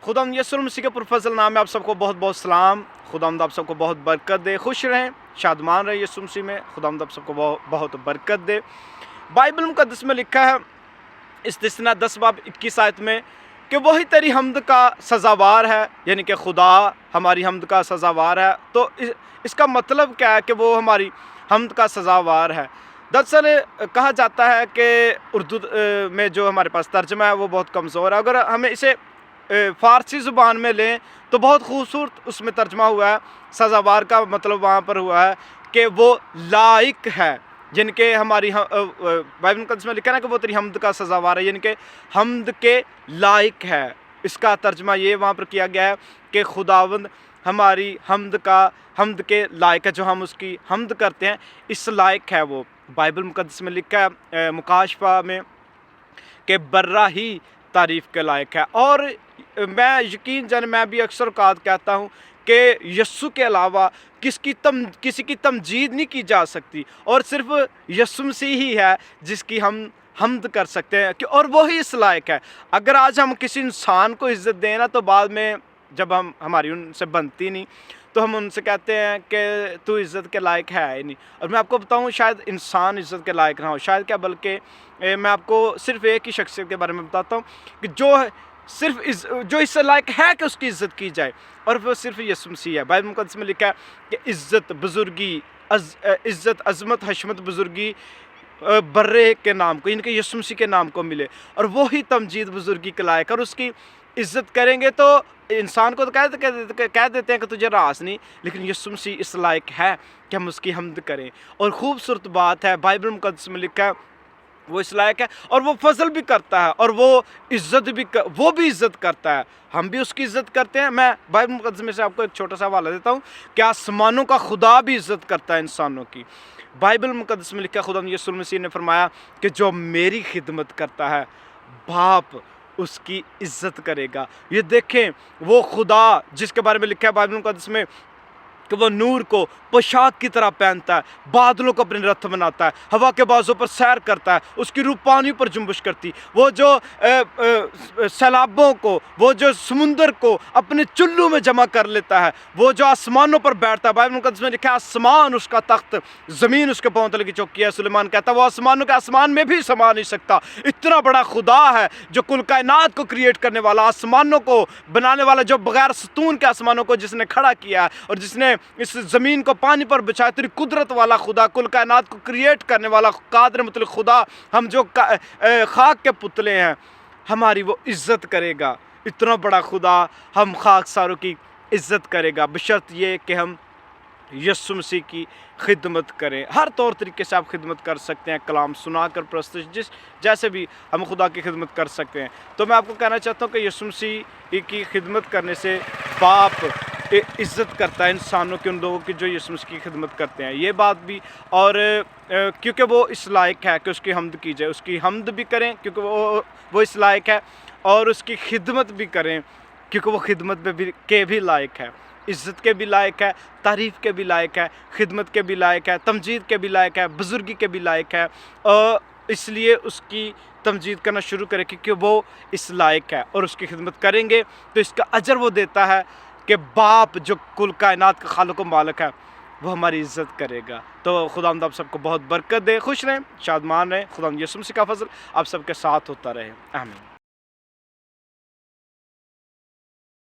खुदावंद यीशु मसीह के पुरफज़ल नाम में आप सबको बहुत बहुत सलाम। खुदावंद आप सबको बहुत बरकत दे, खुश रहें, शादमान रहें यीशु मसीह में। खुदावंद आप सबको बहुत बरकत दे। बाइबल मुक़द्दस में लिखा है इस्तिस्ना 10 बाब 21 आयत में कि वही तेरी हमद का सज़ावार है, यानी कि खुदा हमारी हमद का सज़ावार है। तो इसका मतलब क्या है कि वो हमारी हमद का सज़ावार है। दरअसल कहा जाता है कि उर्दू में जो हमारे पास तर्जमा है वो बहुत कमज़ोर है। अगर हमें इसे फ़ारसी ज़ुबान में लें तो बहुत खूबसूरत उसमें तर्जमा हुआ है। सज़ावार का मतलब वहाँ पर हुआ है कि वो लायक है, जिनके हमारी बाइबल मुक़द्दस में लिखा है ना कि वो तेरी हमद का सज़ावार है, यानी कि हमद के लायक है। इसका तर्जमा ये वहाँ पर किया गया है कि खुदावंद हमारी हमद के लायक है, जो हम उसकी हमद करते हैं इस लायक है वो। बाइबल मुक़द्दस में लिखा है मुकाशफा में कि बर्रा ही तारीफ़ के लायक है। और मैं भी अक्सर औक़ात कहता हूँ कि यस्सु के अलावा किसी की तमजीद नहीं की जा सकती, और सिर्फ़ यस्सु मसीह ही है जिसकी हम हमद कर सकते हैं कि और वही इस लायक है। अगर आज हम किसी इंसान को इज़्ज़त दें ना, तो बाद में जब हमारी उनसे बनती नहीं तो हम उनसे कहते हैं कि तू इज़्ज़त के लायक है ही नहीं। और मैं आपको बताऊं, शायद इंसान इज़्ज़त के लायक ना हो, शायद क्या, बल्कि मैं आपको सिर्फ़ एक ही शख्सियत के बारे में बताता हूँ कि जो इस लायक है कि उसकी इज़्ज़त की जाए, और वो सिर्फ़ यीशु मसीह है। बाइबल मुक़द्दस में लिखा है कि इज़्ज़त, बुज़ुर्गी, इज़्ज़त, अज़मत, हशमत, बुज़ुर्गी बर्रे के नाम को, इनके यीशु मसीह के नाम को मिले, और वही तमजीद बुज़ुर्गी के लायक। और उसकी इज़्ज़त करेंगे तो इंसान को तो कह देते हैं कि तुझे रास नहीं, लेकिन यीशु मसीह इस लायक है कि हम उसकी हमद करें। और खूबसूरत बात है, बाइबल मुक़द्दस में लिखा है वो इस लायक है, और वो फजल भी करता है, और वो भी इज़्ज़त करता है, हम भी उसकी इज़्ज़त करते हैं। मैं बाइबल मुक़द्दस में से आपको एक छोटा सा हवाला देता हूँ कि आसमानों का खुदा भी इज़्ज़त करता है इंसानों की। बाइबल मुक़द्दस में लिखा खुदा यीशु मसीह ने फरमाया कि जो मेरी खिदमत करता है बाप उसकी इज़्ज़त करेगा। ये देखें, वो खुदा जिसके बारे में लिखा है बाइबल मुक़द्दस में कि वो नूर को पोशाक की तरह पहनता है, बादलों को अपने रथ बनाता है, हवा के बाजों पर सैर करता है, उसकी रूह पानी पर जुम्बिश करती, वो जो सैलाबों को, वो जो समुंदर को अपने चुल्लू में जमा कर लेता है, वो जो आसमानों पर बैठता है। बाइबल मुक़द्दस में लिखा है आसमान उसका तख्त, ज़मीन उसके पाँव तले की चौकी है। सुलेमान कहता है वो आसमानों के आसमान में भी समा नहीं सकता। इतना बड़ा खुदा है जो कुल कायनात को क्रिएट करने वाला, आसमानों को बनाने वाला, जो बगैर सतून के आसमानों को जिसने खड़ा किया है, और जिसने इस ज़मीन को पानी पर बिछाया, तेरी कुदरत वाला खुदा, कुल कायनात को क्रिएट करने वाला कादिर मुतलक खुदा, हम जो खाक के पुतले हैं, हमारी वो इज़्ज़त करेगा। इतना बड़ा खुदा हम खाकसारों की इज़्ज़त करेगा, बशर्त ये कि हम यीशु मसीह की खिदमत करें। हर तौर तरीके से आप खिदमत कर सकते हैं, कलाम सुना कर, प्रस्तुत, जैसे भी हम खुदा की खिदमत कर सकते हैं। तो मैं आपको कहना चाहता हूँ कि यीशु मसीह की खिदमत करने से बाप इज़्ज़त करता है इंसानों की, उन लोगों की जो यीशु मसीह की खिदमत करते हैं। ये बात भी, और क्योंकि वो इस लायक है कि उसकी हमद की जाए, उसकी हमद भी करें क्योंकि वो इस लायक है, और उसकी खिदमत भी करें क्योंकि वो खिदमत के भी लायक है, इज़्ज़त के भी लायक है, तारीफ़ के भी लायक है, खिदमत के भी लायक है, तमजीद के भी लायक है, बुज़ुर्गी के भी लायक है। इसलिए उसकी तमजीद करना शुरू करें क्योंकि वो इस लायक है, और उसकी खिदमत करेंगे तो इसका अजर वो देता है कि बाप जो कुल कायनात का खालिक व मालिक है वो हमारी इज़्ज़त करेगा। तो खुदावंद आप सबको बहुत बरकत दे, खुश रहें, शादमान रहें। खुदावंद यीशु मसीह का फजल आप सबके साथ होता रहे। आमीन।